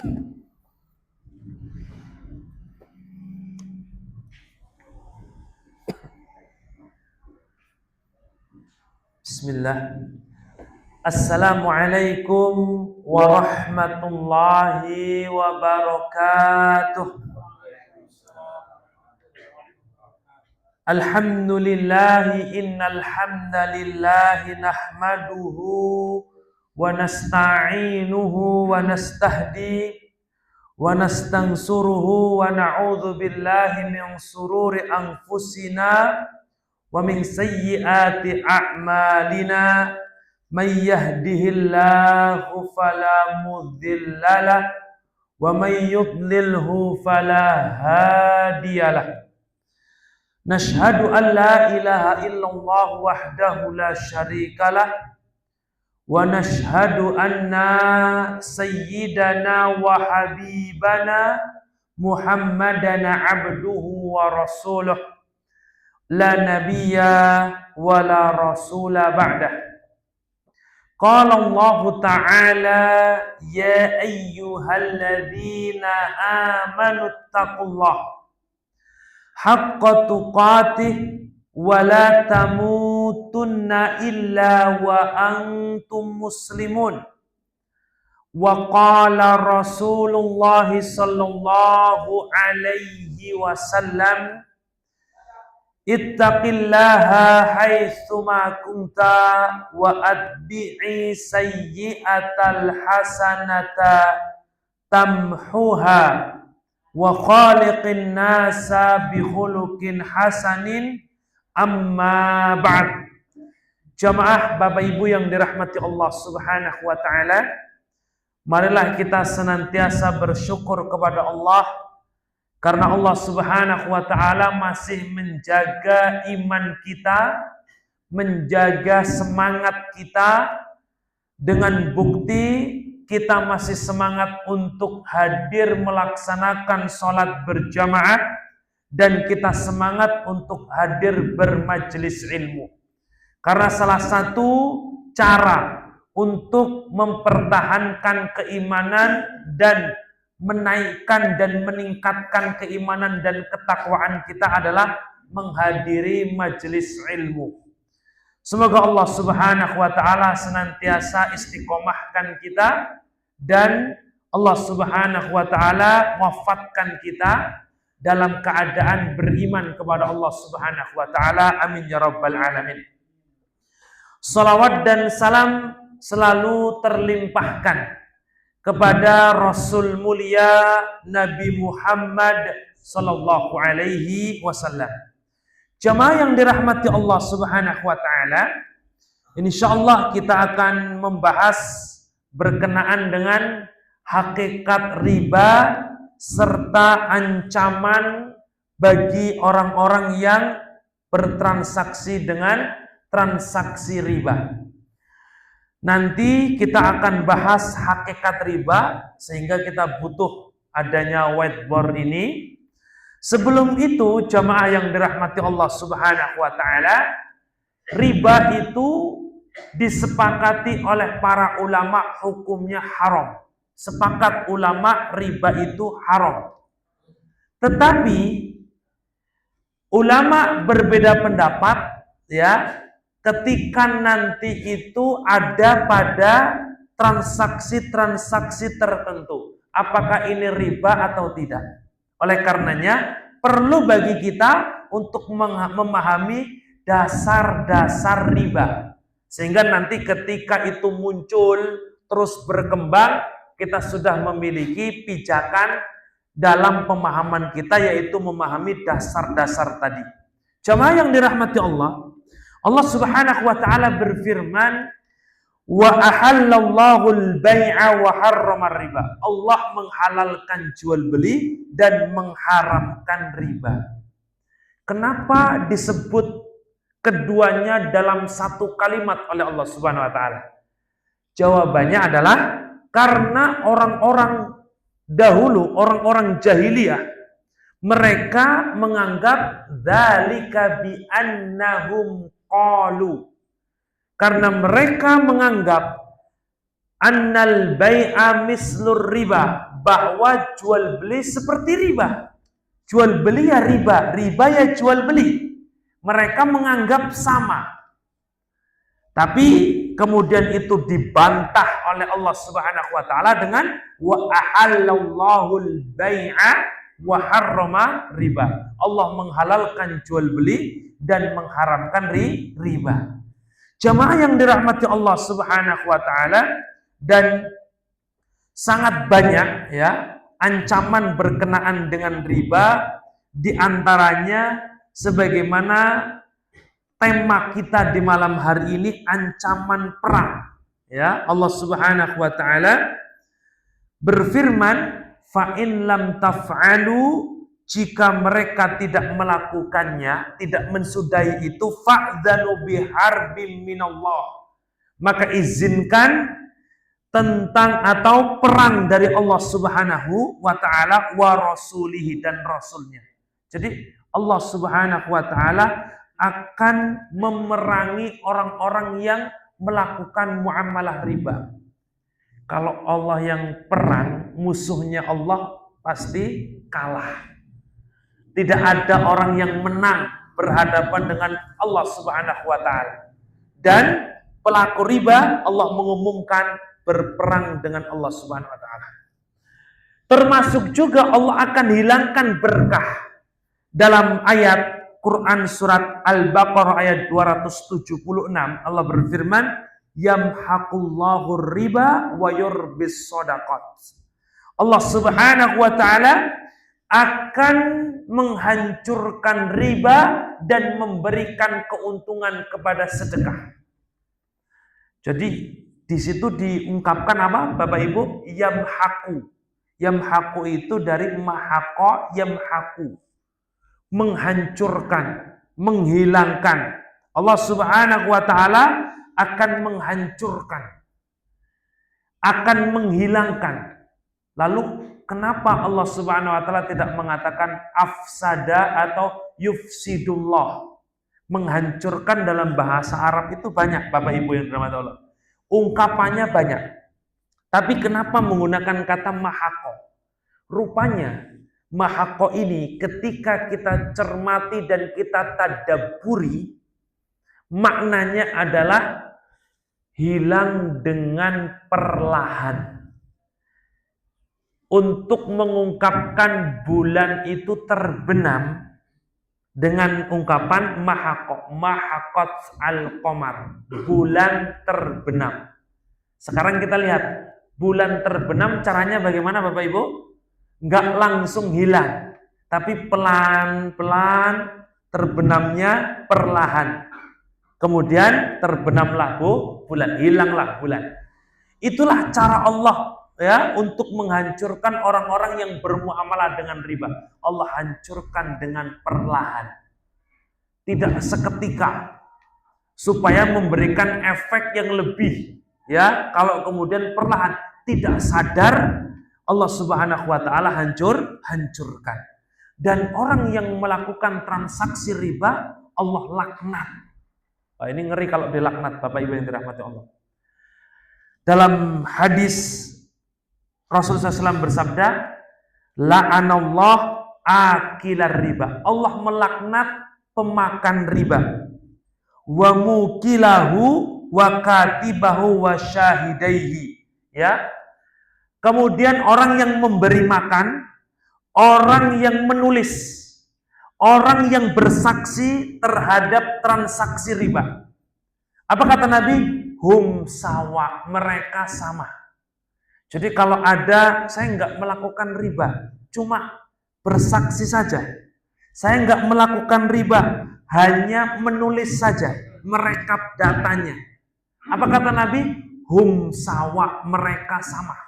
Bismillah. Assalamualaikum warahmatullahi wabarakatuh. Alhamdulillahi innal hamdalillahi nahmaduhu wa nasta'inuhu wa nastahdi wa nastansuruhu wa na'udzu billahi min sururi anfusina wa min sayyiati a'malina may yahdihillahu fala mudhillalah wa may yudlilhu fala hadiyalah. Nashhadu an la ilaha illallah wahdahu la syarikalah wa nashhadu anna sayyidana wa habibana Muhammadan abduhu wa rasuluh la nabiyya wa la rasula ba'dah. Qala Allah ta'ala ya ayyuhalladzina amanu taqullaha haqqa tuqatih wa la tamutunna illa wa antum muslimun. Wa qala Rasulullah sallallahu alaihi wasallam ittaqillaha haitsuma kunta wa atbi'i sayyi'atal hasanata tamhuha wa khaliqin nasa bi khuluqin hasanin, amma ba'd. Jamaah Bapak Ibu yang dirahmati Allah Subhanahu wa taala, marilah kita senantiasa bersyukur kepada Allah karena Allah Subhanahu wa taala masih menjaga iman kita, menjaga semangat kita dengan bukti kita masih semangat untuk hadir melaksanakan sholat berjamaah dan kita semangat untuk hadir bermajelis ilmu. Karena salah satu cara untuk mempertahankan keimanan dan menaikkan dan meningkatkan keimanan dan ketakwaan kita adalah menghadiri majelis ilmu. Semoga Allah Subhanahu wa taala senantiasa istiqomahkan kita dan Allah Subhanahu wa taala wafatkan kita dalam keadaan beriman kepada Allah Subhanahu wa taala. Amin ya rabbal alamin. Salawat dan salam selalu terlimpahkan kepada Rasul mulia Nabi Muhammad sallallahu alaihi wasallam. Jamaah yang dirahmati Allah Subhanahu wa taala, insyaallah kita akan membahas berkenaan dengan hakikat riba serta ancaman bagi orang-orang yang bertransaksi dengan transaksi riba. Nanti kita akan bahas hakikat riba sehingga kita butuh adanya whiteboard ini. Sebelum itu, jamaah yang dirahmati Allah Subhanahu wa taala, riba itu disepakati oleh para ulama hukumnya haram. Sepakat ulama riba itu haram. Tetapi ulama berbeda pendapat ya, ketika nanti itu ada pada transaksi-transaksi tertentu. Apakah ini riba atau tidak? Oleh karenanya, perlu bagi kita untuk memahami dasar-dasar riba. Sehingga nanti ketika itu muncul, terus berkembang, kita sudah memiliki pijakan dalam pemahaman kita, yaitu memahami dasar-dasar tadi. Jamaah yang dirahmati Allah, Allah Subhanahu wa taala berfirman, wa ahallallahu al-bai'a wa harrama riba. Allah menghalalkan jual beli dan mengharamkan riba. Kenapa disebut keduanya dalam satu kalimat oleh Allah Subhanahu wa taala? Jawabannya adalah karena orang-orang dahulu, orang-orang jahiliyah, mereka menganggap dzalika bi annahum qalu. Karena mereka menganggap annal bai'a mislur riba, bahwa jual beli seperti riba. Jual beli ya riba, riba ya jual beli. Mereka menganggap sama. Tapi kemudian itu dibantah oleh Allah Subhanahu wa taala dengan wa ahallallahu al-bai'a wa harrama riba. Allah menghalalkan jual beli dan mengharamkan riba. Jamaah yang dirahmati Allah Subhanahu wa taala, dan sangat banyak ya ancaman berkenaan dengan riba, di antaranya sebagaimana tema kita di malam hari ini, ancaman perang. Ya, Allah Subhanahu wa taala berfirman, fa in lam taf'alu, jika mereka tidak melakukannya, tidak mensudahi itu, fa'dzanu biharbim minallah, maka izinkan tentang atau perang dari Allah Subhanahu wa taala wa rasulihi, dan rasulnya. Jadi Allah Subhanahu wa taala akan memerangi orang-orang yang melakukan muamalah riba. Kalau Allah yang perang, musuhnya Allah pasti kalah. Tidak ada orang yang menang berhadapan dengan Allah Subhanahu wa taala. Dan pelaku riba Allah mengumumkan berperang dengan Allah Subhanahu wa taala. Termasuk juga Allah akan hilangkan berkah. Dalam ayat Quran surat Al-Baqarah ayat 276, Allah berfirman, yamhaqullahu riba wa yurbis shadaqat. Allah Subhanahu wa taala akan menghancurkan riba dan memberikan keuntungan kepada sedekah. Jadi di situ diungkapkan apa, Bapak Ibu? Yamhaqu. Yamhaqu itu dari mahaqa yamhaqu. Menghancurkan, menghilangkan. Allah Subhanahu wa taala akan menghancurkan, akan menghilangkan. Lalu kenapa Allah Subhanahu wa taala tidak mengatakan afsada atau yufsidullah? Menghancurkan dalam bahasa Arab itu banyak, Bapak Ibu yang dirahmati Allah. Ungkapannya banyak. Tapi kenapa menggunakan kata mahaqo? Rupanya mahaqo ini ketika kita cermati dan kita tadabburi, maknanya adalah hilang dengan perlahan. Untuk mengungkapkan bulan itu terbenam dengan ungkapan mahaqat al-qamar, bulan terbenam. Sekarang kita lihat bulan terbenam, caranya bagaimana Bapak Ibu? Enggak langsung hilang, tapi pelan-pelan terbenamnya perlahan. Kemudian terbenamlah bulan, hilanglah bulan. Itulah cara Allah ya untuk menghancurkan orang-orang yang bermuamalah dengan riba. Allah hancurkan dengan perlahan, tidak seketika, supaya memberikan efek yang lebih. Ya, kalau kemudian perlahan tidak sadar, Allah Subhanahu wa taala hancurkan. Dan orang yang melakukan transaksi riba, Allah laknat. Nah, ini ngeri kalau dilaknat, Bapak Ibu yang dirahmati Allah. Dalam hadis Rasulullah SAW bersabda, la'anallah akilar riba. Allah melaknat pemakan riba. Wa mukilahu wa katibahu wa syahidaihi. Ya. Kemudian orang yang memberi makan, orang yang menulis, orang yang bersaksi terhadap transaksi riba. Apa kata Nabi? Hum sawa, mereka sama. Jadi kalau ada, saya nggak melakukan riba, cuma bersaksi saja. Saya nggak melakukan riba, hanya menulis saja, merekap datanya. Apa kata Nabi? Hum sawa, mereka sama.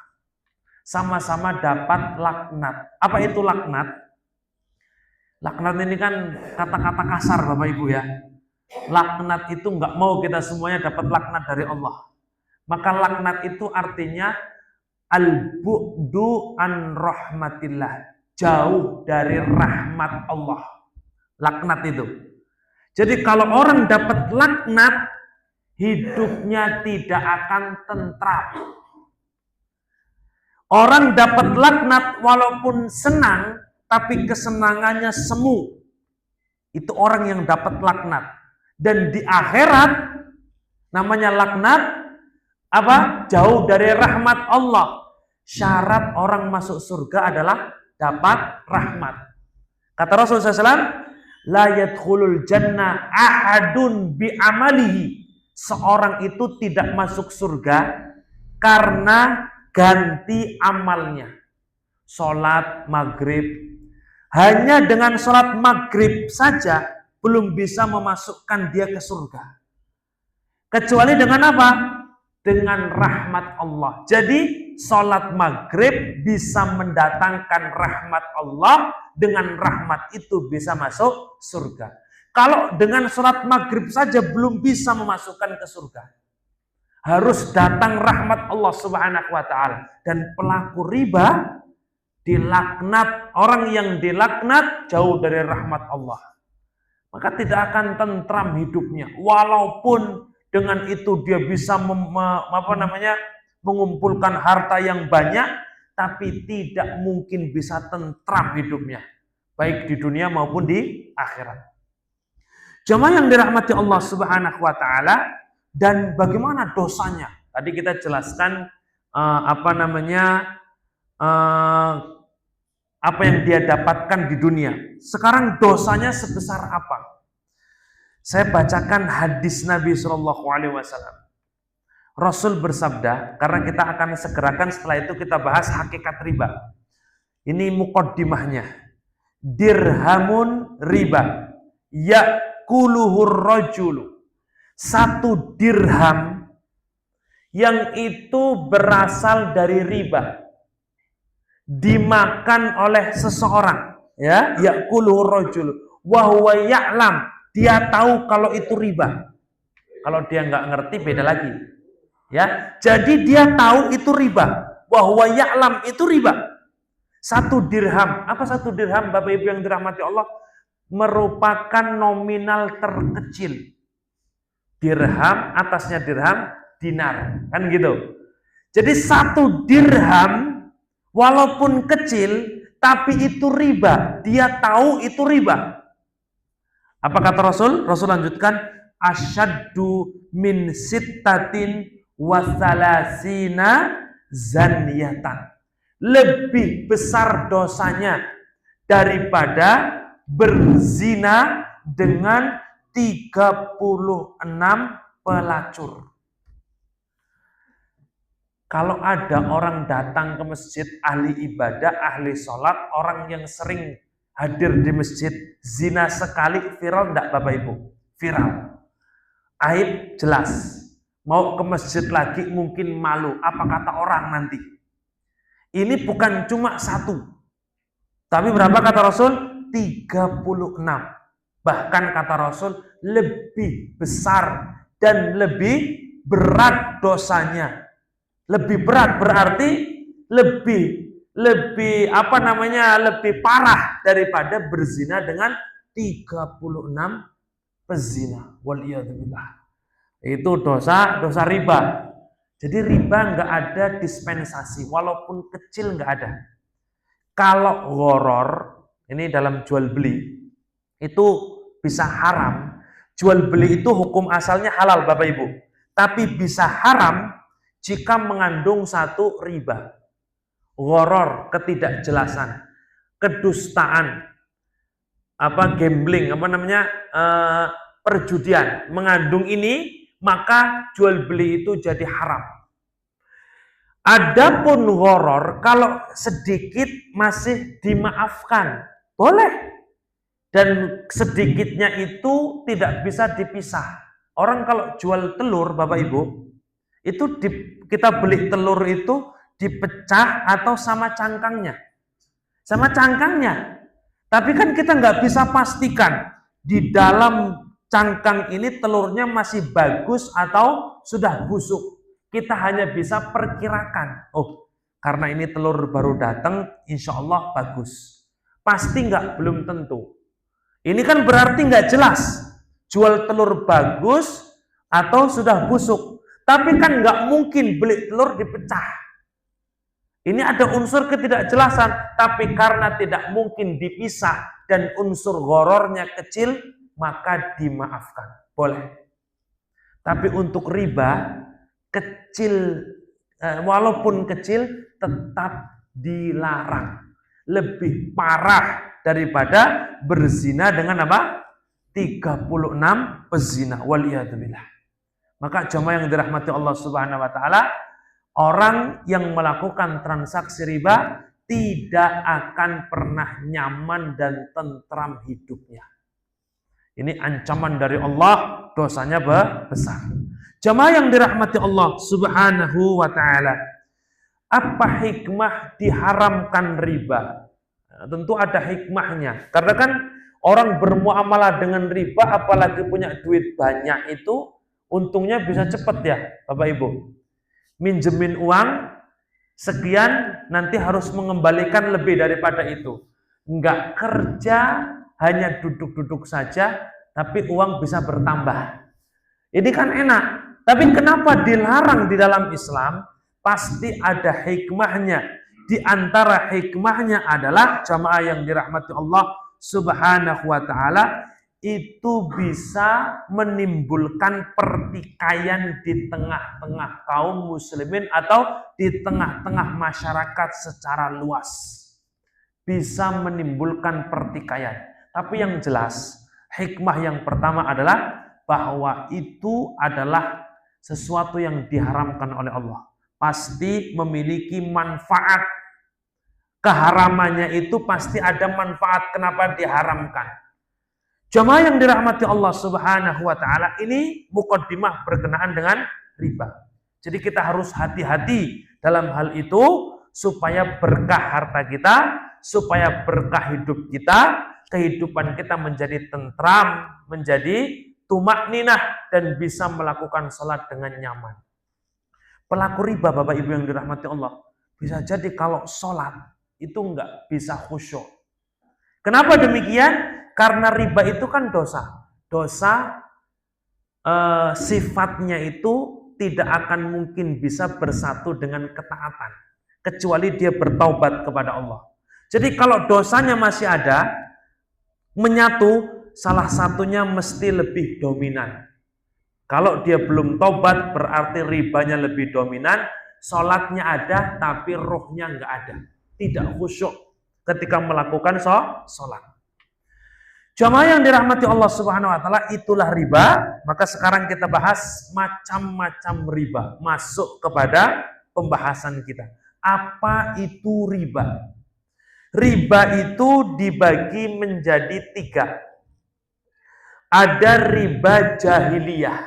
Sama-sama dapat laknat. Apa itu laknat? Laknat ini kan kata-kata kasar Bapak Ibu ya. Laknat itu nggak mau kita semuanya dapat laknat dari Allah. Maka laknat itu artinya al-bu'du an rahmatillah, jauh dari rahmat Allah. Laknat itu. Jadi kalau orang dapat laknat, hidupnya tidak akan tentram. Orang dapat laknat walaupun senang, tapi kesenangannya semu. Itu orang yang dapat laknat. Dan di akhirat, namanya laknat, apa? Jauh dari rahmat Allah. Syarat orang masuk surga adalah dapat rahmat. Kata Rasulullah SAW, la yadkhulul jannah ahadun bi amalihi. Seorang itu tidak masuk surga karena ganti amalnya. Sholat maghrib. Hanya dengan sholat maghrib saja belum bisa memasukkan dia ke surga. Kecuali dengan apa? Dengan rahmat Allah. Jadi sholat maghrib bisa mendatangkan rahmat Allah. Dengan rahmat itu bisa masuk surga. Kalau dengan sholat maghrib saja belum bisa memasukkan ke surga. Harus datang rahmat Allah Subhanahu wa ta'ala. Dan pelaku riba dilaknat. Orang yang dilaknat jauh dari rahmat Allah. Maka tidak akan tentram hidupnya. Walaupun dengan itu dia bisa mengumpulkan harta yang banyak, tapi tidak mungkin bisa tentram hidupnya. Baik di dunia maupun di akhirat. Jemaah yang dirahmati Allah Subhanahu wa ta'ala. Dan bagaimana dosanya? Tadi kita jelaskan apa yang dia dapatkan di dunia. Sekarang dosanya sebesar apa? Saya bacakan hadis Nabi SAW. Rasul bersabda, karena kita akan segerakan setelah itu kita bahas hakikat riba. Ini muqaddimahnya. Dirhamun riba. Ya'kuluhur rajulu. 1 dirham yang itu berasal dari riba. Dimakan oleh seseorang, ya, ya'kuluhur rajulu wa huwa ya'lam, dia tahu kalau itu riba. Kalau dia nggak ngerti beda lagi. Ya, jadi dia tahu itu riba. Wa huwa ya'lam, itu riba. 1 dirham. Apa 1 dirham, Bapak Ibu yang dirahmati Allah? Merupakan nominal terkecil. Dirham, atasnya dirham, dinar. Kan gitu. Jadi 1 dirham walaupun kecil, tapi itu riba. Dia tahu itu riba. Apa kata Rasul? Rasul lanjutkan, asyaddu min sittatin wasalasina zaniyatan. Lebih besar dosanya daripada berzina dengan 36 pelacur. Kalau ada orang datang ke masjid, ahli ibadah, ahli sholat, orang yang sering hadir di masjid, zina sekali, viral enggak Bapak Ibu? Viral. Aib jelas. Mau ke masjid lagi mungkin malu. Apa kata orang nanti? Ini bukan cuma 1. Tapi berapa kata Rasul? 36. Bahkan kata Rasul lebih besar dan lebih berat dosanya. Lebih berat berarti lebih parah daripada berzina dengan 36 pezina. Waliyadzubillah. Itu dosa riba. Jadi riba nggak ada dispensasi, walaupun kecil nggak ada. Kalau gharar, ini dalam jual beli, itu bisa haram. Jual beli itu hukum asalnya halal Bapak Ibu. Tapi bisa haram jika mengandung 1 riba. Gharar, ketidakjelasan, kedustaan, gambling, perjudian. Mengandung ini, maka jual beli itu jadi haram. Adapun gharar, kalau sedikit masih dimaafkan. Boleh. Dan sedikitnya itu tidak bisa dipisah. Orang kalau jual telur, Bapak Ibu, itu kita beli telur itu dipecah atau sama cangkangnya. Sama cangkangnya. Tapi kan kita nggak bisa pastikan di dalam cangkang ini telurnya masih bagus atau sudah busuk. Kita hanya bisa perkirakan. Oh, karena ini telur baru datang, insya Allah bagus. Pasti nggak, belum tentu. Ini kan berarti nggak jelas. Jual telur bagus atau sudah busuk. Tapi kan nggak mungkin beli telur dipecah. Ini ada unsur ketidakjelasan, tapi karena tidak mungkin dipisah dan unsur ghorornya kecil, maka dimaafkan. Boleh. Tapi untuk riba, kecil, walaupun kecil, tetap dilarang. Lebih parah daripada berzina dengan apa? 36 pezina. Waliyadzubillah. Maka jemaah yang dirahmati Allah Subhanahu wa taala, orang yang melakukan transaksi riba tidak akan pernah nyaman dan tentram hidupnya. Ini ancaman dari Allah, dosanya besar. Jemaah yang dirahmati Allah Subhanahu wa taala, apa hikmah diharamkan riba? Nah, tentu ada hikmahnya. Karena kan orang bermuamalah dengan riba, apalagi punya duit banyak itu, untungnya bisa cepat ya, Bapak Ibu. Minjemin uang sekian, nanti harus mengembalikan lebih daripada itu. Enggak kerja, hanya duduk-duduk saja, tapi uang bisa bertambah. Ini kan enak. Tapi kenapa dilarang di dalam Islam? Pasti ada hikmahnya. Di antara hikmahnya adalah, jamaah yang dirahmati Allah Subhanahu wa taala, itu bisa menimbulkan pertikaian di tengah-tengah kaum muslimin atau di tengah-tengah masyarakat secara luas. Bisa menimbulkan pertikaian. Tapi yang jelas, hikmah yang pertama adalah bahwa itu adalah sesuatu yang diharamkan oleh Allah. Pasti memiliki manfaat. Keharamannya itu pasti ada manfaat kenapa diharamkan. Jemaah yang dirahmati Allah Subhanahu wa taala, ini mukaddimah berkenaan dengan riba. Jadi kita harus hati-hati dalam hal itu supaya berkah harta kita, supaya berkah hidup kita, kehidupan kita menjadi tentram, menjadi tumakninah dan bisa melakukan salat dengan nyaman. Pelaku riba, Bapak Ibu yang dirahmati Allah, bisa jadi kalau salat itu enggak bisa khusyuk. Kenapa demikian? Karena riba itu kan dosa. Dosa sifatnya itu tidak akan mungkin bisa bersatu dengan ketaatan. Kecuali dia bertaubat kepada Allah. Jadi kalau dosanya masih ada, menyatu, salah satunya mesti lebih dominan. Kalau dia belum taubat, berarti ribanya lebih dominan. Sholatnya ada, tapi rohnya nggak ada. Tidak khusyuk ketika melakukan sholat. Jamaah yang dirahmati Allah Subhanahu wa taala, itulah riba. Maka sekarang kita bahas macam-macam riba. Masuk kepada pembahasan kita. Apa itu riba? Riba itu dibagi menjadi 3. Ada riba jahiliyah.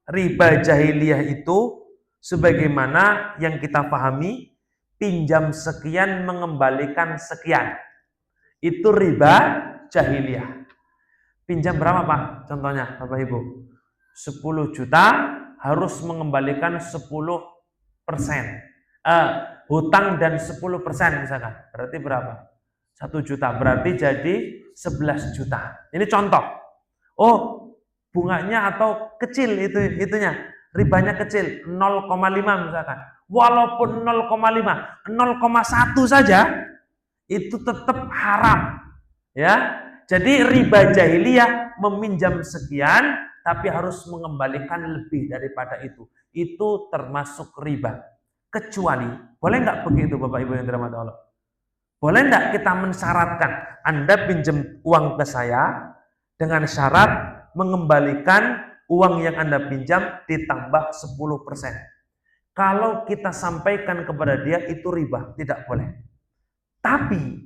Riba jahiliyah itu sebagaimana yang kita pahami, pinjam sekian mengembalikan sekian. Itu riba jahiliyah. Pinjam berapa Pak? Contohnya Bapak Ibu. 10 juta harus mengembalikan 10%. Hutang dan 10% misalkan. Berarti berapa? 1 juta. Berarti jadi 11 juta. Ini contoh. Oh, bunganya atau kecil itunya. Ribanya kecil, 0,5 misalkan. Walaupun 0,5, 0,1 saja itu tetap haram. Ya, jadi riba jahiliyah meminjam sekian, tapi harus mengembalikan lebih daripada itu. Itu termasuk riba. Kecuali, boleh nggak begitu Bapak Ibu yang dirahmati Allah? Boleh nggak kita mensyaratkan, Anda pinjam uang ke saya dengan syarat mengembalikan uang yang Anda pinjam ditambah 10%. Kalau kita sampaikan kepada dia itu riba, tidak boleh. Tapi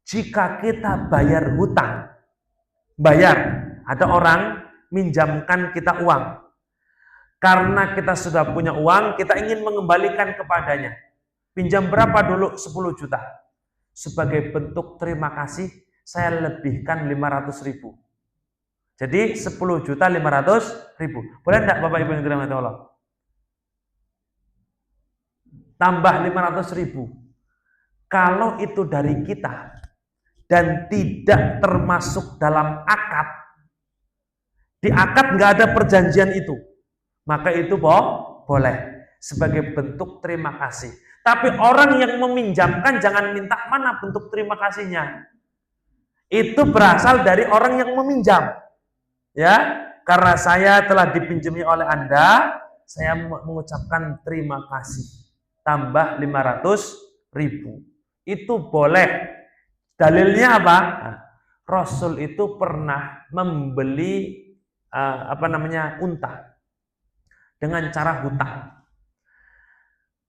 jika kita bayar hutang, ada orang minjamkan kita uang. Karena kita sudah punya uang, kita ingin mengembalikan kepadanya. Pinjam berapa dulu? 10 juta. Sebagai bentuk terima kasih, saya lebihkan 500.000. Jadi 10 juta 500.000. Boleh enggak Bapak Ibu yang dirahmati Allah? Tambah 500.000. Kalau itu dari kita, dan tidak termasuk dalam akad. Di akad nggak ada perjanjian itu. Maka itu boleh sebagai bentuk terima kasih. Tapi orang yang meminjamkan jangan minta mana bentuk terima kasihnya. Itu berasal dari orang yang meminjam. Ya, karena saya telah dipinjami oleh Anda, saya mengucapkan terima kasih. Tambah 500.000. Itu boleh. Dalilnya apa? Nah, Rasul itu pernah membeli unta dengan cara hutang.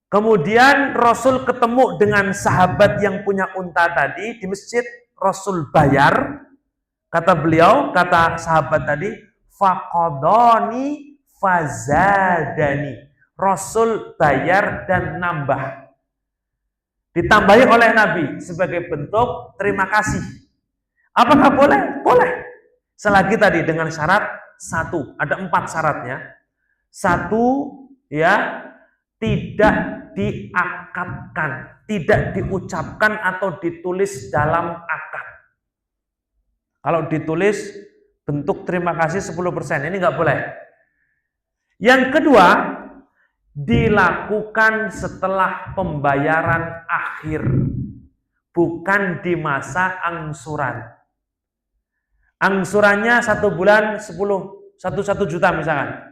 Kemudian Rasul ketemu dengan sahabat yang punya unta tadi di masjid. Rasul bayar. Kata beliau, kata sahabat tadi, faqadani fazadani. Rasul bayar dan nambah. Ditambahi oleh Nabi sebagai bentuk terima kasih. Apakah boleh? Boleh. Selagi tadi dengan syarat satu, ada 4 syaratnya. Satu, ya, tidak diakatkan, tidak diucapkan atau ditulis dalam akad. Kalau ditulis bentuk terima kasih 10%, ini nggak boleh. Yang kedua, dilakukan setelah pembayaran akhir, bukan di masa angsuran. Angsurannya 1 bulan 1 juta misalkan.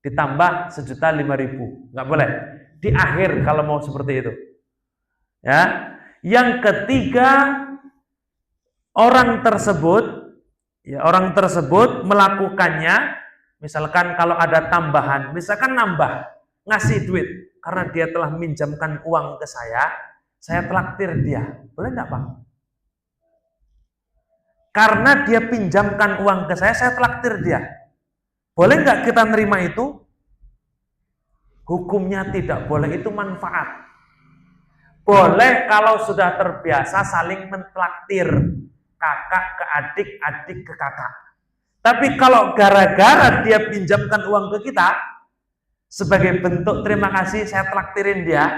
Ditambah 1.500.000, nggak boleh. Di akhir kalau mau seperti itu. Ya. Yang ketiga, orang tersebut melakukannya, misalkan kalau ada tambahan, misalkan nambah, ngasih duit karena dia telah minjamkan uang ke saya traktir dia. Boleh nggak, Pak? Karena dia pinjamkan uang ke saya traktir dia. Boleh nggak kita nerima itu? Hukumnya tidak boleh, itu manfaat. Boleh kalau sudah terbiasa saling mentraktir, kakak ke adik, adik ke kakak. Tapi kalau gara-gara dia pinjamkan uang ke kita, sebagai bentuk terima kasih saya traktirin dia,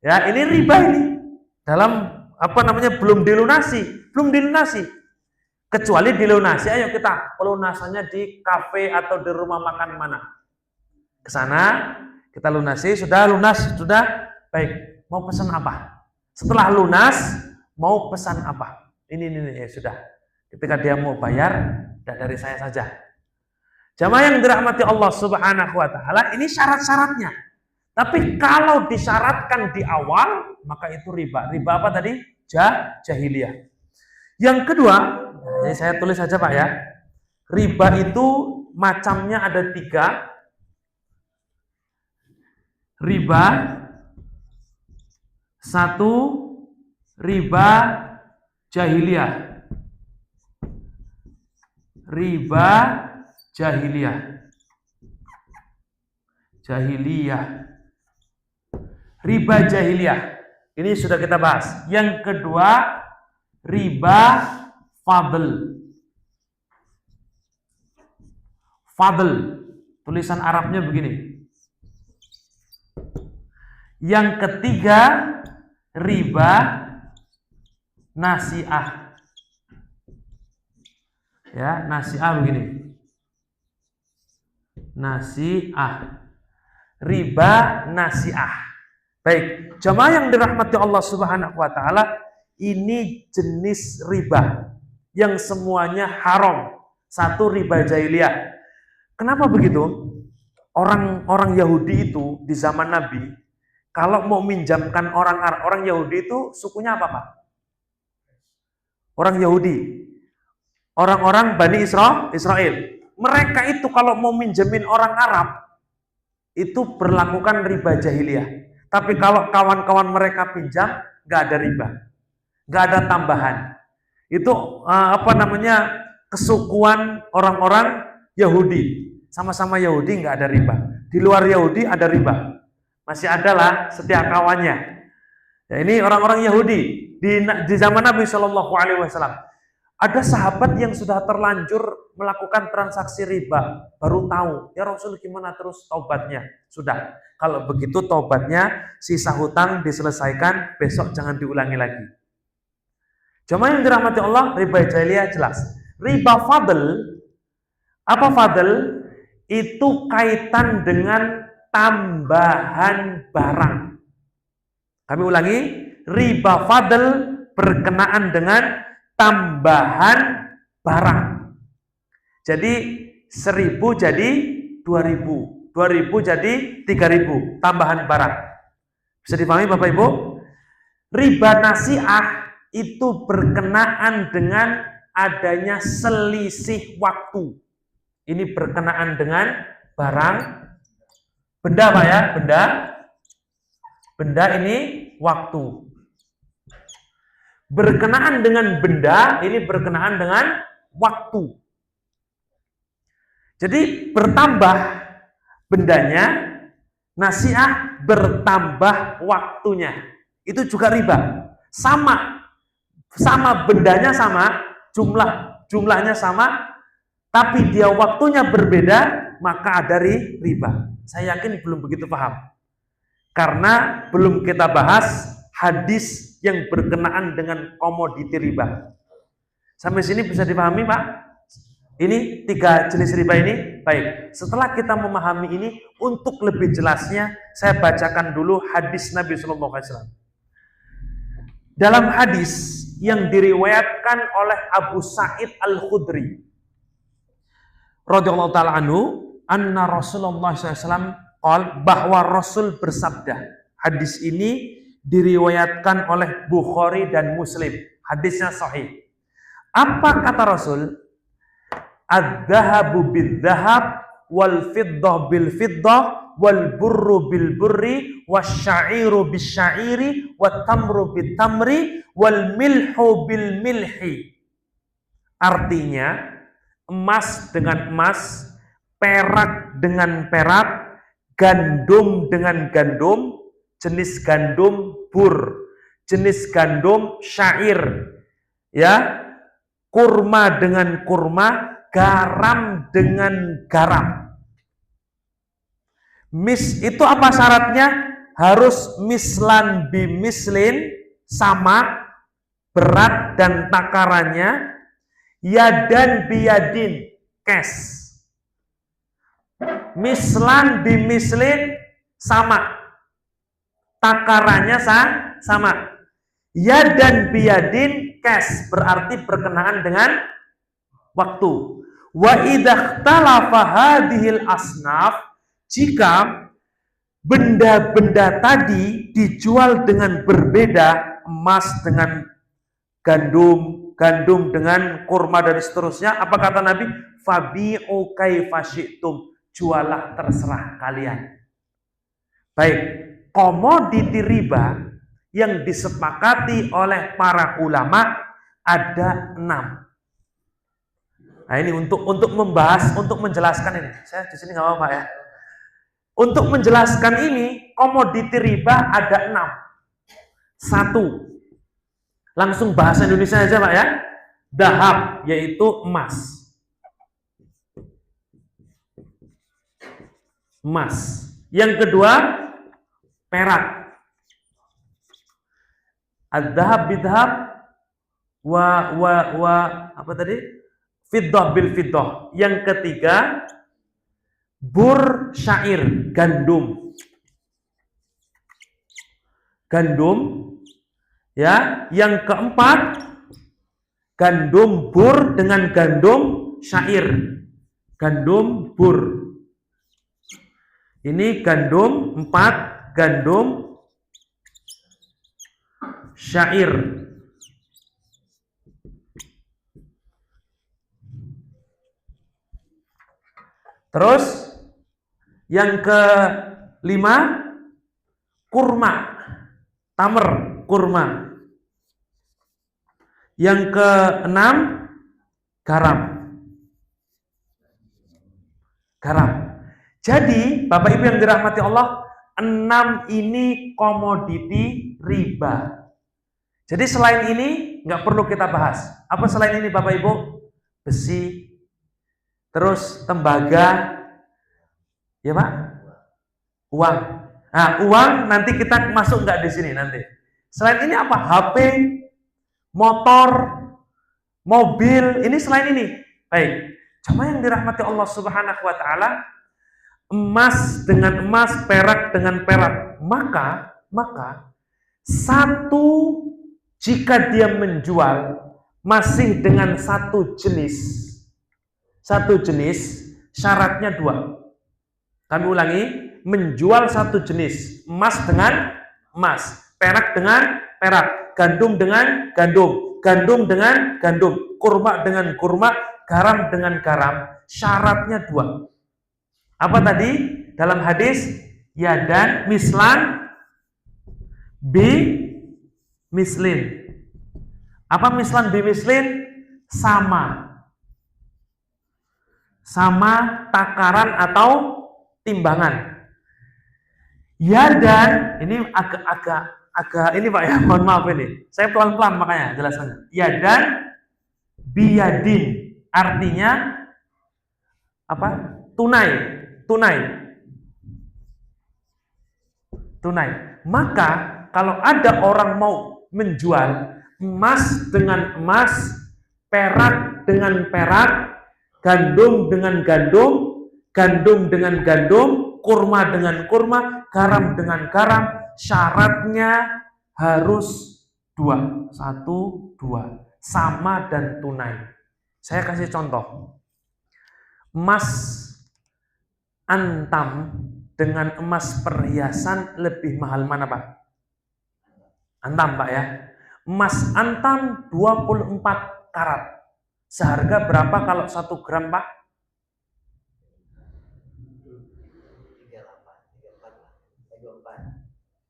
ya ini riba ini. Dalam belum dilunasi. Kecuali dilunasi, ayo kita pelunasannya di kafe atau di rumah makan mana. Ke sana, kita lunasi, sudah lunas, sudah baik. Mau pesan apa? Setelah lunas, mau pesan apa? Ini ya sudah. Ketika dia mau bayar, dari saya saja. Jamaah yang dirahmati Allah Subhanahu wa taala, ini syarat-syaratnya. Tapi kalau disyaratkan di awal, maka itu riba. Riba apa tadi? Jahiliyah. Yang kedua, ini saya tulis saja Pak ya. Riba itu macamnya ada 3. Riba, 1, riba jahiliyah. Riba jahiliyah. Riba jahiliyah. Ini sudah kita bahas. Yang kedua, riba fadl. Fadl. Tulisan Arabnya begini. Yang ketiga, riba nasi'ah. Ya, nasi'ah begini. Nasi'ah. Riba nasi'ah. Baik, jamaah yang dirahmati Allah Subhanahu wa taala, ini jenis riba yang semuanya haram. 1, riba jahiliyah. Kenapa begitu? Orang Yahudi itu di zaman Nabi, kalau mau minjamkan orang Yahudi itu sukunya apa, Pak? Orang Yahudi. Orang-orang Bani Israel. Mereka itu kalau mau minjemin orang Arab, itu berlakukan riba jahiliyah. Tapi kalau kawan-kawan mereka pinjam, nggak ada riba. Nggak ada tambahan. Itu kesukuan orang-orang Yahudi. Sama-sama Yahudi nggak ada riba. Di luar Yahudi ada riba. Masih adalah setiap kawannya. Ya, ini orang-orang Yahudi di zaman Nabi Shallallahu Alaihi Wasallam. Ada sahabat yang sudah terlanjur melakukan transaksi riba, baru tahu, ya Rasul gimana terus taubatnya? Sudah, kalau begitu taubatnya, sisa hutang diselesaikan, besok jangan diulangi lagi. Cuma yang dirahmati Allah, riba jahiliyah jelas. Riba fadl, apa fadl? Itu kaitan dengan tambahan barang. Kami ulangi, riba fadl berkenaan dengan tambahan barang. Jadi 1.000 jadi 2.000, 2.000 jadi 3.000, tambahan barang. Bisa dipahami Bapak Ibu? Riba nasiah itu berkenaan dengan adanya selisih waktu. Ini berkenaan dengan barang, benda Pak ya, benda. Benda ini waktu. Berkenaan dengan benda, ini berkenaan dengan waktu. Jadi bertambah bendanya, nasiah bertambah waktunya. Itu juga riba. Sama bendanya sama, jumlahnya sama, tapi dia waktunya berbeda, maka ada riba. Saya yakin belum begitu paham. Karena belum kita bahas hadis yang berkenaan dengan komoditi riba. Sampai sini bisa dipahami Pak? Ini 3 jenis riba ini. Baik, setelah kita memahami ini, untuk lebih jelasnya saya bacakan dulu hadis Nabi SAW. Dalam hadis yang diriwayatkan oleh Abu Sa'id Al-Khudri radhiyallahu ta'ala anhu, anna Rasulullah SAW bahwa Rasul bersabda. Hadis ini diriwayatkan oleh Bukhari dan Muslim. Hadisnya sahih. Apa kata Rasul? Adz-dzahabu bidz-dzahab wal fiddah bil fiddah wal burru bil burri wasyairu bisyairi wat tamru bit tamri wal milhu bil milhi. Artinya, emas dengan emas, perak dengan perak, gandum dengan gandum, jenis gandum bur, jenis gandum syair, ya, kurma dengan kurma, garam dengan garam. Itu apa syaratnya? Harus mislan bimislin, sama berat dan takarannya, yadan biyadin, cash. Mislan bimislin, sama, takarannya sama. Yadan biyadin, cash, berarti berkenaan dengan waktu. Wa idza ikhtalafa hadhil asnaf, jika benda-benda tadi dijual dengan berbeda, emas dengan gandum, gandum dengan kurma dan seterusnya, apa kata Nabi? Fabi'u kaifa syi'tum, jualah terserah kalian. Baik, komoditi riba yang disepakati oleh para ulama ada 6. Nah ini untuk membahas, untuk menjelaskan ini. Saya di sini nggak apa-apa ya. Untuk menjelaskan ini, komoditi riba ada 6. 1, langsung bahasa Indonesia aja Pak ya. Dahab, yaitu emas. Emas. Yang kedua, perak. Adz-dzahab bidz-dzahab wa apa tadi? Fiddah bil fiddah. Yang ketiga, bur syair, gandum. Gandum, ya. Yang keempat, gandum bur dengan gandum syair. Gandum bur. Ini gandum 4, gandum syair. Terus yang ke-5, kurma, tamer, kurma. Yang ke-6, garam. Garam. Jadi, Bapak Ibu yang dirahmati Allah, 6 ini komoditi riba. Jadi selain ini nggak perlu kita bahas. Apa selain ini Bapak Ibu? Besi, terus tembaga, ya Pak? Uang. Nah, uang nanti kita masuk nggak di sini nanti. Selain ini apa? HP, motor, mobil, ini selain ini. Baik. Cuma yang dirahmati Allah Subhanahu wa taala, emas dengan emas, perak dengan perak. Maka Satu, jika dia menjual masih dengan satu jenis, syaratnya 2. Kami ulangi, menjual satu jenis, emas dengan emas, perak dengan perak, gandum dengan gandum, gandum dengan gandum, kurma dengan kurma, garam dengan garam, syaratnya 2. Apa tadi? Dalam hadis, yadan mislan bi mislin. Apa mislan bi mislin? Sama takaran atau timbangan. Yadan, ini agak ini Pak ya, mohon maaf ini. Saya pelan-pelan makanya jelasannya. Yadan biyadin, artinya apa? Tunai. Maka kalau ada orang mau menjual emas dengan emas, perak dengan perak, gandum dengan gandum, gandum dengan gandum, kurma dengan kurma, garam dengan garam, syaratnya harus 2. 1, 2. Sama dan tunai. Saya kasih contoh. Emas antam dengan emas perhiasan lebih mahal mana Pak? Antam Pak ya. Emas antam 24 karat. Seharga berapa kalau 1 gram Pak?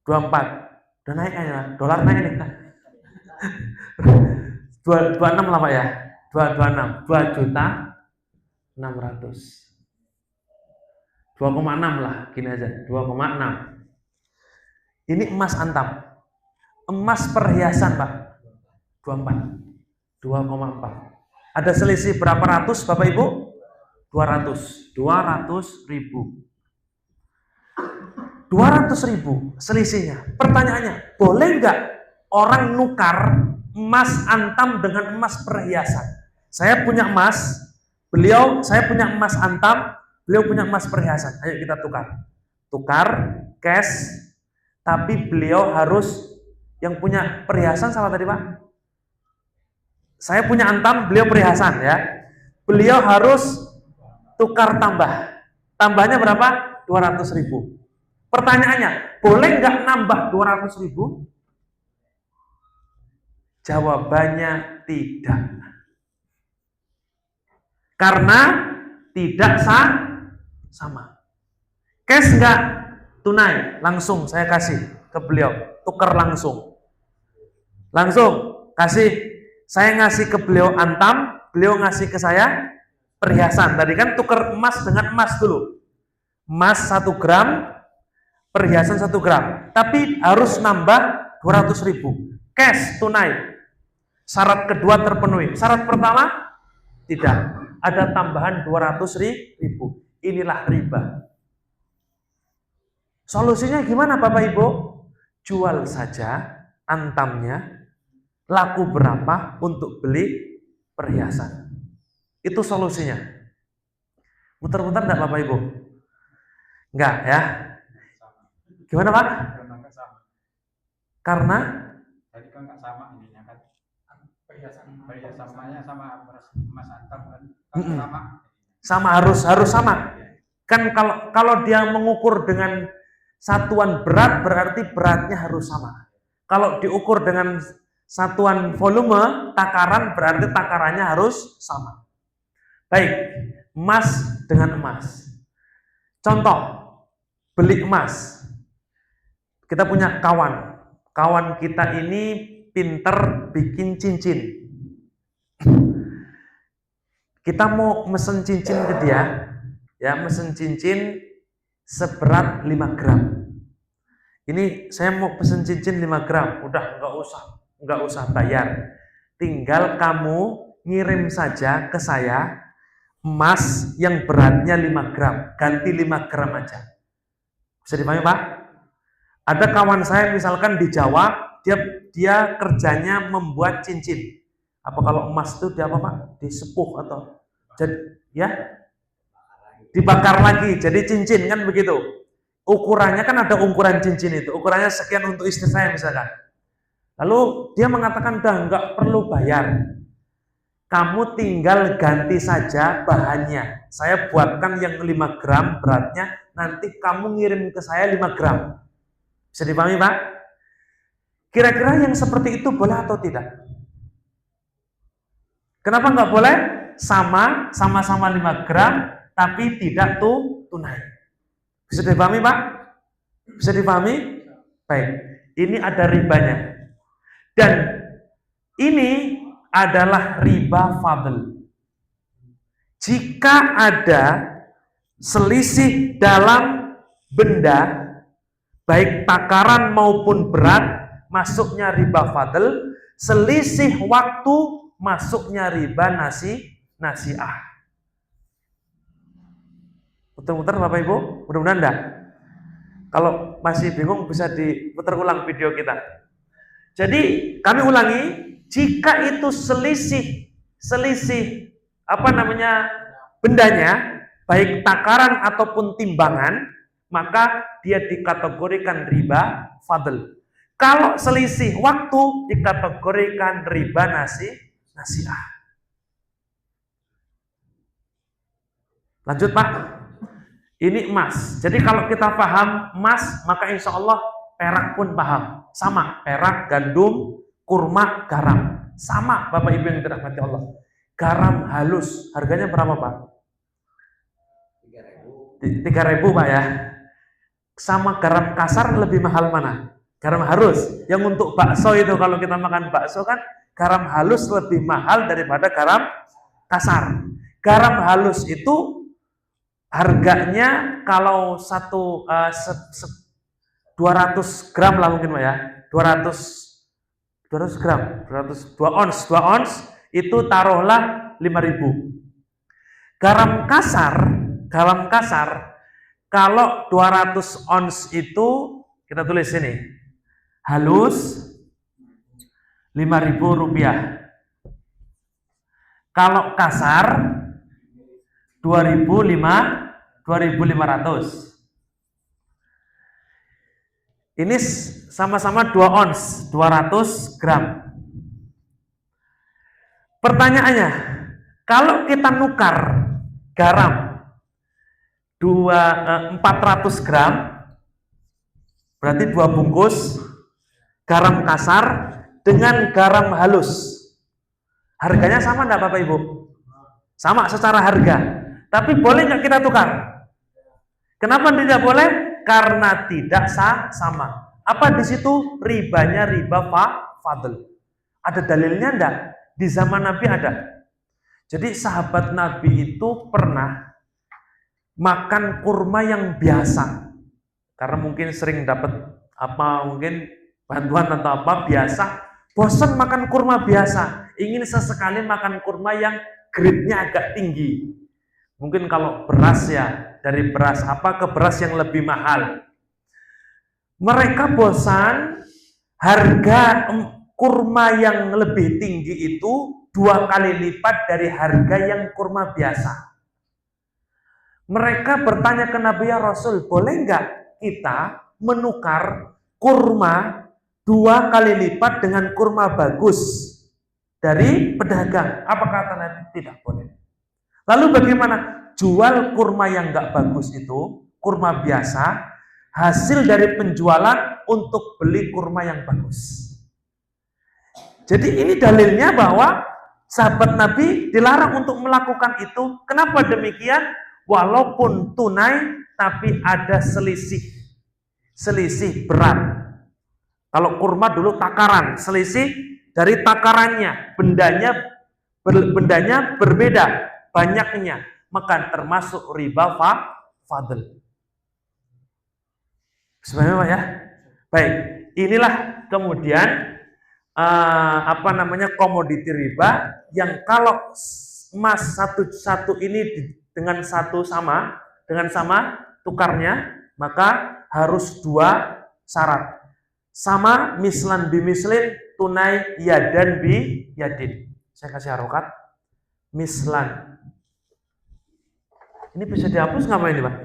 24. Udah naik ya, dolar naik nih. 26 lah Pak ya. 226, 2 juta 600. 2,6 lah, gini aja, 2,6. Ini emas antam. Emas perhiasan Pak, 24. 2,4. Ada selisih berapa ratus Bapak Ibu? 200 ribu. 200 ribu selisihnya. Pertanyaannya, boleh nggak orang nukar emas antam dengan emas perhiasan? Saya punya emas, saya punya emas antam, beliau punya emas perhiasan. Ayo kita tukar cash, tapi beliau harus, yang punya perhiasan sama tadi Pak, saya punya antam, beliau perhiasan ya, beliau harus tukar tambahnya berapa? 200 ribu. Pertanyaannya, boleh nggak nambah 200 ribu? Jawabannya tidak. Karena tidak sama. Cash nggak? Tunai, langsung saya kasih ke beliau, tukar langsung kasih. Saya ngasih ke beliau antam, beliau ngasih ke saya perhiasan. Tadi kan tukar emas dengan emas dulu, emas 1 gram, perhiasan 1 gram, tapi harus nambah 200 ribu cash tunai. Syarat kedua terpenuhi. Syarat pertama tidak, ada tambahan 200 ribu. Inilah riba. Solusinya gimana Bapak Ibu? Jual saja antamnya, laku berapa untuk beli perhiasan. Itu solusinya. Muter-muter enggak Bapak Ibu? Enggak ya? Gimana Pak? Karena tadi kan nggak sama ininya kan, perhiasannya sama emas antam kan, sama harus sama. Kan kalau dia mengukur dengan satuan berat, berarti beratnya harus sama. Kalau diukur dengan satuan volume, takaran, berarti takarannya harus sama. Baik, emas dengan emas. Contoh, beli emas. Kita punya kawan kita ini pinter bikin cincin. Kita mau mesen cincin ke dia, ya mesen cincin seberat 5 gram. Ini saya mau pesen cincin 5 gram, udah nggak usah bayar. Tinggal kamu ngirim saja ke saya emas yang beratnya 5 gram, ganti 5 gram aja. Bisa dipahami Pak? Ada kawan saya misalkan di Jawa, dia kerjanya membuat cincin. Apa kalau emas itu dia apa Pak? Disepuh atau jadi ya dibakar lagi jadi cincin kan begitu. Ukurannya kan ada ukuran cincin itu. Ukurannya sekian untuk istri saya misalkan. Lalu dia mengatakan udah nggak perlu bayar. Kamu tinggal ganti saja bahannya. Saya buatkan yang 5 gram beratnya, nanti kamu ngirim ke saya 5 gram. Bisa dipahami, Pak? Kira-kira yang seperti itu boleh atau tidak? Kenapa nggak boleh? Sama-sama 5 gram, tapi tidak tunai. Bisa dipahami, Pak? Bisa dipahami? Baik, ini ada ribanya. Dan ini adalah riba fadl. Jika ada selisih dalam benda, baik takaran maupun berat, masuknya riba fadl. Selisih waktu, masuknya riba nasi'ah. Muter-muter Bapak Ibu? Mudah-mudahan enggak. Kalau masih bingung bisa diputar ulang video kita. Jadi kami ulangi, jika itu selisih bendanya, baik takaran ataupun timbangan, maka dia dikategorikan riba fadl. Kalau selisih waktu dikategorikan riba nasi'ah. Lanjut Pak. Ini emas. Jadi kalau kita paham emas, maka insya Allah perak pun paham. Sama, perak, gandum, kurma, garam. Sama Bapak Ibu yang dirahmati Allah. Garam halus, harganya berapa Pak? 3.000 Pak ya. Sama garam kasar lebih mahal mana? Garam halus. Yang untuk bakso itu, kalau kita makan bakso kan, garam halus lebih mahal daripada garam kasar. Garam halus itu harganya kalau 200 gram lah mungkin Pak ya. 200 gram, 2 ons itu taruhlah 5.000. Garam kasar kalau 200 ons itu kita tulis sini. Halus 5.000 rupiah. Kalau kasar 2.500. Ini sama-sama 2 ons, 200 gram. Pertanyaannya, kalau kita nukar garam 400 gram, berarti 2 bungkus garam kasar dengan garam halus. Harganya sama enggak Bapak Ibu? Sama secara harga. Tapi boleh nggak kita tukar? Kenapa tidak boleh? Karena tidak sama. Apa di situ? Ribanya riba fadl. Ada dalilnya enggak? Di zaman Nabi ada. Jadi sahabat Nabi itu pernah makan kurma yang biasa. Karena mungkin sering dapat mungkin bantuan atau apa biasa. Bosan makan kurma biasa. Ingin sesekali makan kurma yang grade-nya agak tinggi. Mungkin kalau beras ya, dari beras apa ke beras yang lebih mahal. Mereka bosan, harga kurma yang lebih tinggi itu 2 kali lipat dari harga yang kurma biasa. Mereka bertanya ke Nabi ya Rasul, boleh nggak kita menukar kurma 2 kali lipat dengan kurma bagus dari pedagang? Apa kata Nabi? Tidak boleh. Lalu bagaimana? Jual kurma yang nggak bagus itu, kurma biasa, hasil dari penjualan untuk beli kurma yang bagus. Jadi ini dalilnya bahwa sahabat Nabi dilarang untuk melakukan itu. Kenapa demikian? Walaupun tunai, tapi ada selisih berat. Kalau kurma dulu takaran, selisih dari takarannya, bendanya berbeda banyaknya, maka termasuk riba fadl. Sebenarnya Pak ya. Baik, inilah kemudian komoditi riba yang kalau emas satu ini dengan sama tukarnya, maka harus 2 syarat. Sama mislan bimislin, tunai yadan bi yadin. Saya kasih harokat. Mislan. Ini bisa dihapus nggak ini Pak?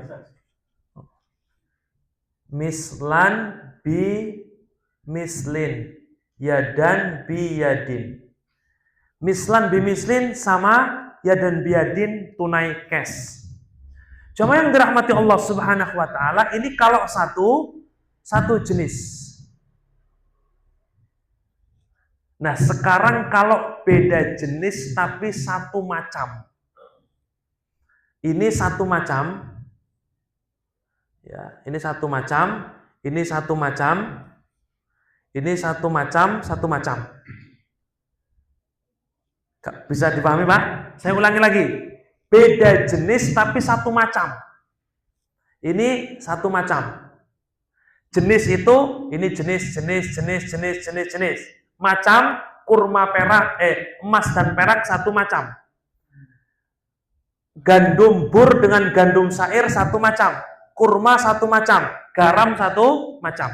Mislan bi mislin. yadan biyadin. Mislan bimislin sama yadan biyadin tunai cash. Cuma yang dirahmati Allah Subhanahu wa taala ini kalau satu jenis. Nah, sekarang kalau beda jenis tapi satu macam. Ini satu macam. Ya, ini satu macam, ini satu macam. Ini satu macam, satu macam. Bisa dipahami, Pak? Saya ulangi lagi. Beda jenis tapi satu macam. Ini satu macam. Jenis itu ini jenis. Macam kurma perak, emas dan perak satu macam. Gandum bur dengan gandum sair satu macam. Kurma satu macam. Garam satu macam.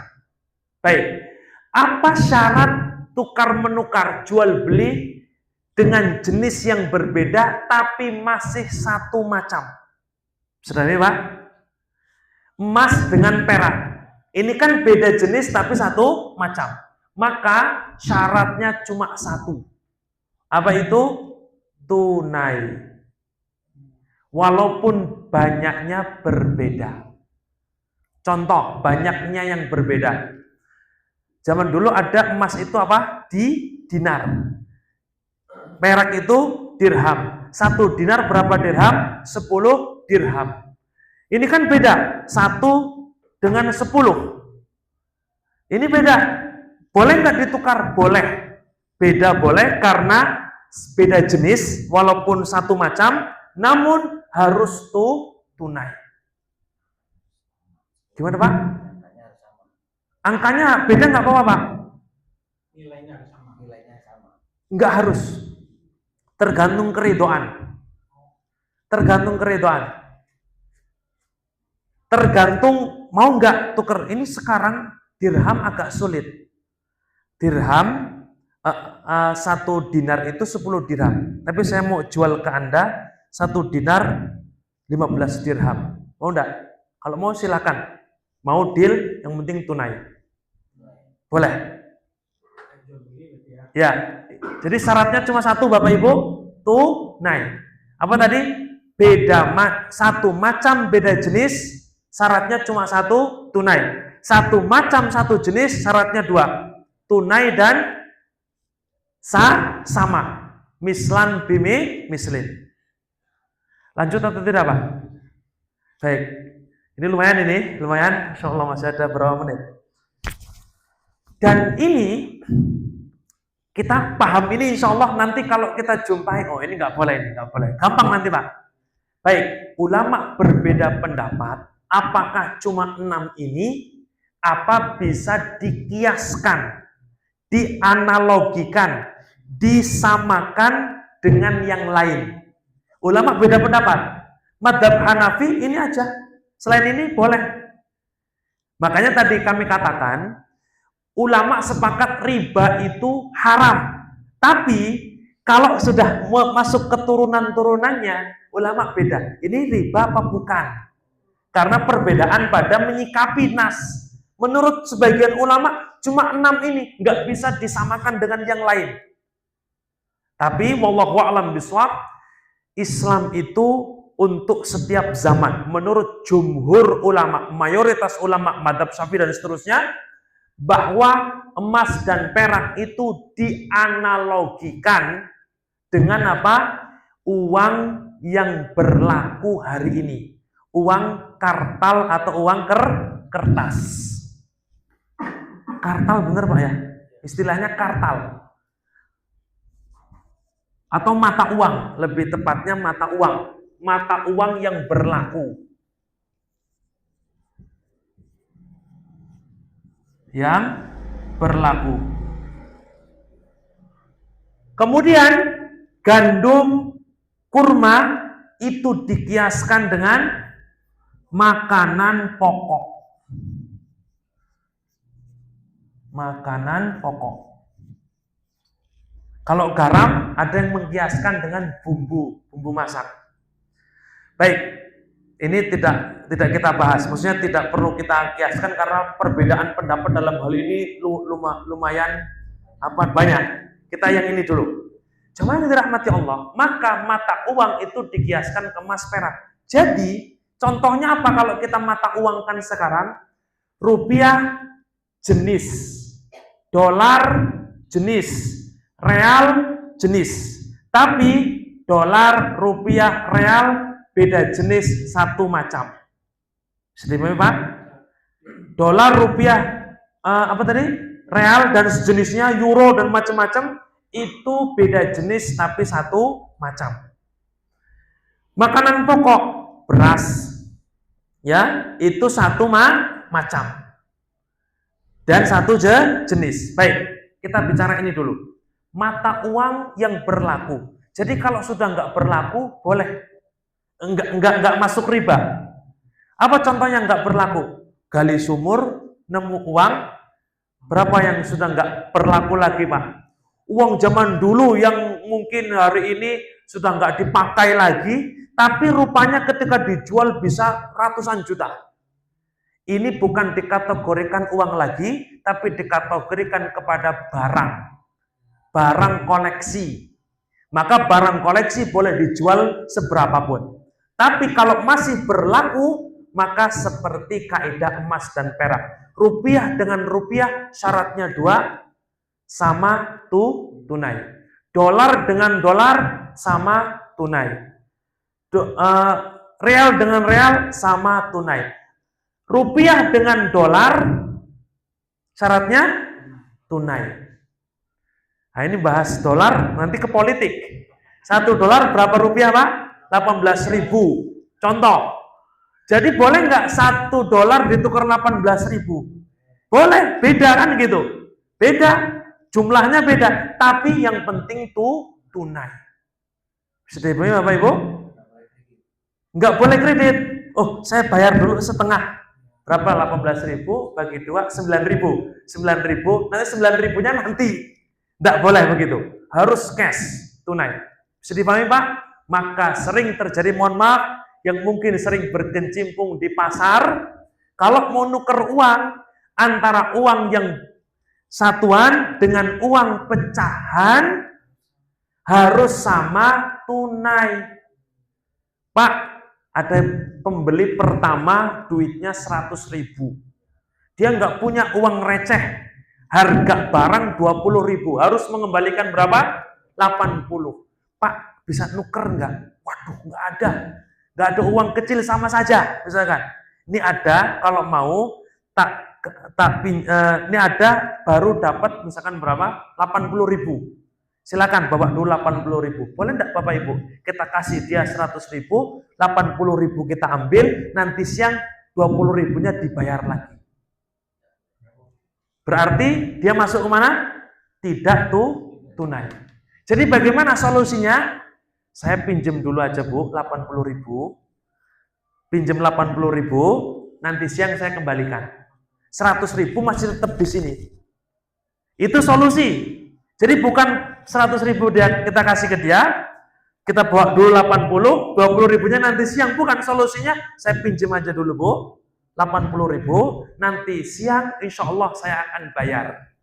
Baik. Apa syarat tukar menukar jual beli dengan jenis yang berbeda tapi masih satu macam? Sudah nih, Pak? Emas dengan perak. Ini kan beda jenis tapi satu macam. Maka syaratnya cuma satu. Apa itu? Tunai. Walaupun banyaknya berbeda. Contoh, banyaknya yang berbeda. Zaman dulu ada emas itu apa? Dinar. Perak itu dirham. 1 dinar berapa dirham? 10 dirham. Ini kan beda. 1 dengan 10. Ini beda. Boleh nggak ditukar? Boleh. Beda boleh karena beda jenis, walaupun satu macam, namun harus tunai. Gimana, Pak? Angkanya beda nggak apa-apa, Pak? Nilainya sama. Nggak harus. Tergantung keridhaan. Tergantung mau nggak tuker. Ini sekarang dirham agak sulit. Dirham 1 dinar itu 10 dirham. Tapi saya mau jual ke Anda 1 dinar 15 dirham. Mau enggak? Kalau mau silakan. Mau deal, yang penting tunai. Boleh? Ya. Jadi syaratnya cuma satu, Bapak Ibu, tunai. Apa tadi? Satu macam beda jenis, syaratnya cuma satu, tunai. Satu macam satu jenis, syaratnya 2. Tunai dan sama. Mislan bimislin. Lanjut atau tidak, Pak? Baik. Ini lumayan. Insyaallah masih ada berapa menit. Dan ini kita paham ini insyaallah nanti kalau kita jumpai, oh ini nggak boleh. Gampang nanti, Pak. Baik, ulama berbeda pendapat. Apakah cuma 6 ini? Apa bisa dikiaskan? Dianalogikan, disamakan dengan yang lain. Ulama beda pendapat. Madzhab Hanafi ini aja. Selain ini boleh. Makanya tadi kami katakan, ulama sepakat riba itu haram. Tapi kalau sudah masuk keturunan-turunannya, ulama beda. Ini riba apa bukan? Karena perbedaan pada menyikapi nas. Menurut sebagian ulama, cuma 6 ini nggak bisa disamakan dengan yang lain. Tapi wallahu a'lam bishawab, Islam itu untuk setiap zaman. Menurut jumhur ulama, mayoritas ulama madzhab Syafi'i dan seterusnya, bahwa emas dan perak itu dianalogikan dengan apa? Uang yang berlaku hari ini. Uang kartal atau uang kertas. Kartal bener, Pak ya? Istilahnya kartal. Atau mata uang, lebih tepatnya mata uang. Mata uang yang berlaku. Yang berlaku. Kemudian gandum, kurma itu dikiaskan dengan makanan pokok. Makanan pokok. Kalau garam ada yang mengkiaskan dengan bumbu masak. Baik, ini tidak kita bahas. Maksudnya tidak perlu kita kiaskan karena perbedaan pendapat dalam hal ini lumayan Apa banyak? Kita yang ini dulu. Jamaah yang dirahmati Allah, maka mata uang itu dikiaskan ke emas perak. Jadi, contohnya apa kalau kita mata uangkan sekarang? Rupiah jenis, dolar jenis, real jenis. Tapi dolar, rupiah, real beda jenis satu macam. Sedih Pak? Dolar, rupiah, real dan sejenisnya, euro dan macam-macam itu beda jenis tapi satu macam. Makanan pokok, beras, ya itu satu macam dan satu jenis. Baik, kita bicara ini dulu. Mata uang yang berlaku. Jadi kalau sudah nggak berlaku, boleh nggak masuk riba. Apa contohnya nggak berlaku? Gali sumur, nemu uang, berapa yang sudah nggak berlaku lagi, Pak? Uang zaman dulu yang mungkin hari ini sudah nggak dipakai lagi, tapi rupanya ketika dijual bisa ratusan juta. Ini bukan dikategorikan uang lagi, tapi dikategorikan kepada barang koleksi. Maka barang koleksi boleh dijual seberapapun. Tapi kalau masih berlaku, maka seperti kaidah emas dan perak. Rupiah dengan rupiah syaratnya dua, sama tunai. Dolar dengan dolar sama tunai. Real dengan real sama tunai. Rupiah dengan dolar syaratnya tunai. Nah ini bahas dolar nanti ke politik. 1 dolar berapa rupiah Pak? 18.000. Contoh. Jadi boleh nggak 1 dolar ditukar 18.000? Boleh, beda kan gitu. Beda, jumlahnya beda. Tapi yang penting tunai. Sudah Bapak Ibu? Nggak boleh kredit. Oh saya bayar dulu setengah. Berapa? 18.000 bagi 2, 9.000. 9.000, nanti 9.000-nya nanti. Tidak boleh begitu. Harus cash, tunai. Bisa dipahami Pak? Maka sering terjadi, mohon maaf, yang mungkin sering berkecimpung di pasar, kalau mau nuker uang, antara uang yang satuan dengan uang pecahan, harus sama tunai. Pak, ada pembeli pertama duitnya 100.000. Dia nggak punya uang receh. Harga barang 20.000. Harus mengembalikan berapa? 80. Pak, bisa nuker nggak? Waduh, nggak ada. Nggak ada uang kecil sama saja. Misalkan. Ini ada, kalau mau, ini ada, baru dapat misalkan berapa? 80.000. Silakan bawa dulu 80.000. Boleh enggak Bapak Ibu? Kita kasih dia 100.000, 80.000 kita ambil, nanti siang 20.000-nya dibayar lagi. Berarti dia masuk ke mana? Tidak tunai. Jadi bagaimana solusinya? Saya pinjam dulu aja Bu, 80.000. Pinjam 80.000, nanti siang saya kembalikan. 100.000 masih tetap di sini. Itu solusi. Jadi bukan 100.000 kita kasih ke dia, kita bawa dulu 80, 20.000-nya nanti siang. Bukan solusinya, saya pinjam aja dulu Bu, 80.000, nanti siang insya Allah saya akan bayar.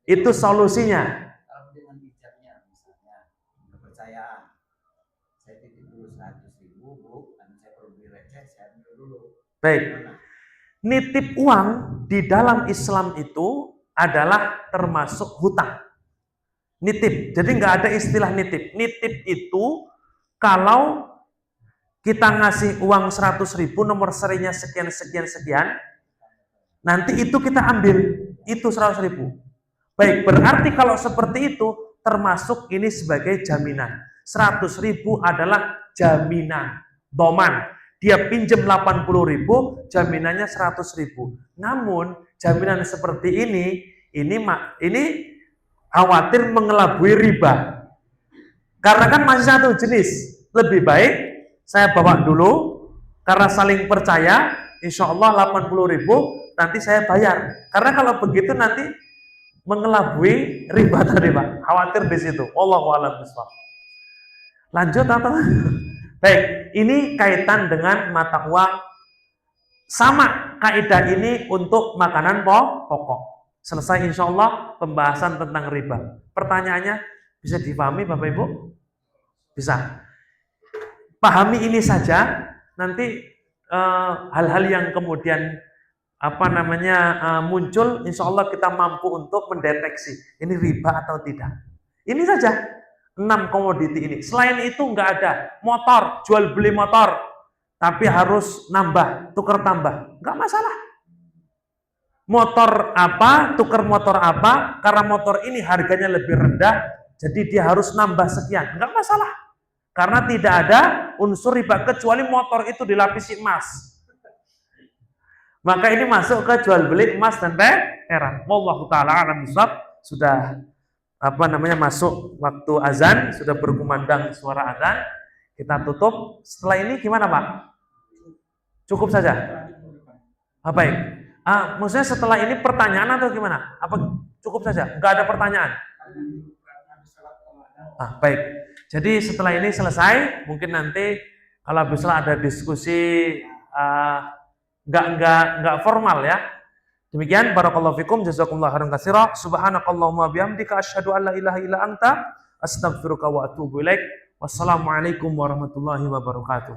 Itu solusinya. Kalau dengan bijaknya, misalnya kepercayaan, saya titip dulu 100.000 Bu, nanti saya perlu beli receh, saya ambil dulu. Baik. Nitip uang di dalam Islam itu adalah termasuk hutang. Nitip, jadi nggak ada istilah nitip. Nitip itu kalau kita ngasih uang 100.000, nomor serinya sekian, nanti itu kita ambil, itu 100.000. Baik, berarti kalau seperti itu, termasuk ini sebagai jaminan. 100.000 adalah jaminan, doman. Dia pinjam 80.000, jaminannya 100.000. Namun, jaminan seperti ini khawatir mengelabui riba. Karena kan masih satu jenis. Lebih baik saya bawa dulu, karena saling percaya, insya Allah 80.000 nanti saya bayar. Karena kalau begitu nanti mengelabui riba tadi Pak. Khawatir di situ. Wallahu a'lam bishawab. Lanjut atau? Baik, ini kaitan dengan mata uang. Sama kaidah ini untuk makanan pokok. selesai insya Allah pembahasan tentang riba. Pertanyaannya bisa dipahami Bapak Ibu? Bisa. Pahami ini saja, nanti hal-hal yang kemudian muncul, insya Allah kita mampu untuk mendeteksi ini riba atau tidak. Ini saja 6 komoditi ini. Selain itu nggak ada motor, jual beli motor, tapi harus nambah, tukar tambah, nggak masalah. Motor apa, tukar motor apa, karena motor ini harganya lebih rendah, jadi dia harus nambah sekian, nggak masalah. Karena tidak ada unsur riba kecuali motor itu dilapisi emas. Maka ini masuk ke jual beli emas dan perak. Wallahu taala alam bishawab. Sudah masuk waktu azan, sudah berkumandang suara azan. Kita tutup. Setelah ini gimana, Pak? Cukup saja. Baik. Maksudnya setelah ini pertanyaan atau gimana? Apa cukup saja? Enggak ada pertanyaan. Baik. Jadi setelah ini selesai, mungkin nanti kalau bisa ada diskusi enggak formal ya. Demikian, barakallahu fikum, jazakumullahu khairan katsira. Subhanakallahumma bihamdika asyhadu an la ilaha illa anta astaghfiruka wa atubu ilaik. Wassalamualaikum warahmatullahi wabarakatuh.